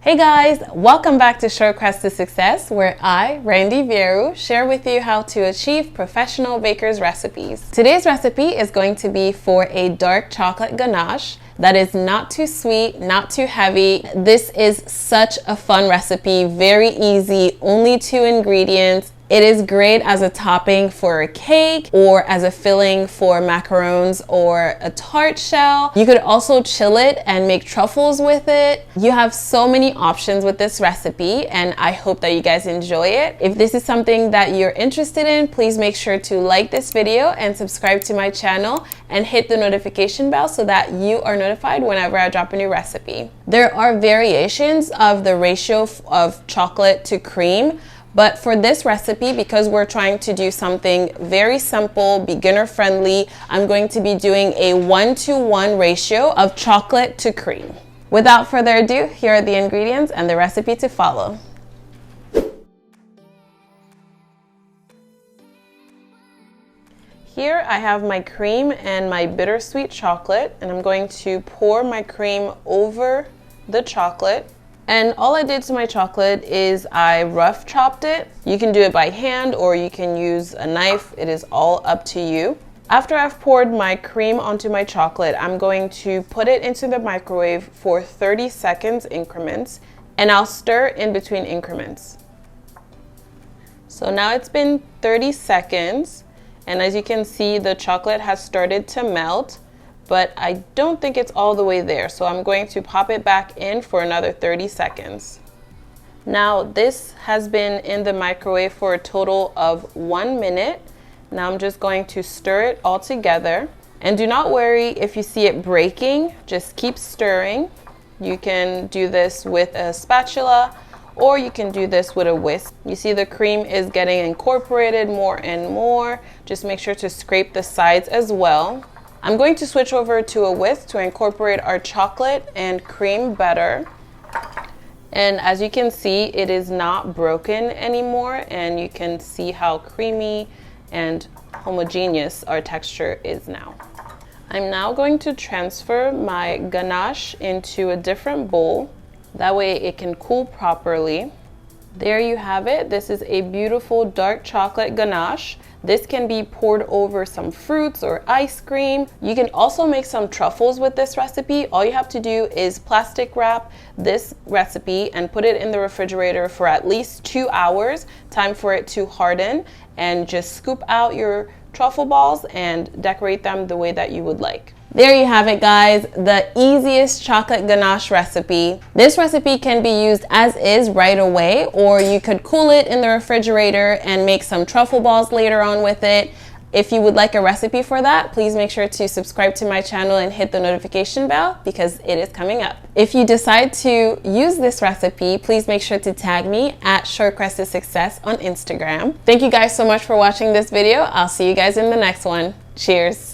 Hey guys, welcome back to Shortcuts to Success, where I, Randy Vieru, share with you how to achieve professional baker's recipes. Today's recipe is going to be for a dark chocolate ganache that is not too sweet, not too heavy. This is such a fun recipe, very easy, only 2 ingredients. It is great as a topping for a cake or as a filling for macarons or a tart shell. You could also chill it and make truffles with it. You have so many options with this recipe, and I hope that you guys enjoy it. If this is something that you're interested in, please make sure to like this video and subscribe to my channel and hit the notification bell so that you are notified whenever I drop a new recipe. There are variations of the ratio of chocolate to cream, but for this recipe, because we're trying to do something very simple, beginner friendly, I'm going to be doing a 1-to-1 ratio of chocolate to cream. Without further ado, here are the ingredients and the recipe to follow. Here I have my cream and my bittersweet chocolate, and I'm going to pour my cream over the chocolate. And all I did to my chocolate is I rough chopped it. You can do it by hand or you can use a knife. It is all up to you. After I've poured my cream onto my chocolate, I'm going to put it into the microwave for 30 seconds increments, and I'll stir in between increments. So now it's been 30 seconds, and as you can see, the chocolate has started to melt, but I don't think it's all the way there. So I'm going to pop it back in for another 30 seconds. Now this has been in the microwave for a total of 1 minute. Now I'm just going to stir it all together. And do not worry if you see it breaking, just keep stirring. You can do this with a spatula or you can do this with a whisk. You see the cream is getting incorporated more and more. Just make sure to scrape the sides as well. I'm going to switch over to a whisk to incorporate our chocolate and cream better. And as you can see, it is not broken anymore, and you can see how creamy and homogeneous our texture is now. I'm now going to transfer my ganache into a different bowl. That way it can cool properly. There you have it. This is a beautiful dark chocolate ganache. This can be poured over some fruits or ice cream. You can also make some truffles with this recipe. All you have to do is plastic wrap this recipe and put it in the refrigerator for at least 2 hours, time for it to harden, and just scoop out your truffle balls and decorate them the way that you would like. There you have it, guys, the easiest chocolate ganache recipe. This recipe can be used as is right away, or you could cool it in the refrigerator and make some truffle balls later on with it. If you would like a recipe for that, please make sure to subscribe to my channel and hit the notification bell because it is coming up. If you decide to use this recipe, please make sure to tag me at Shortcuts to Success on Instagram. Thank you guys so much for watching this video. I'll see you guys in the next one. Cheers.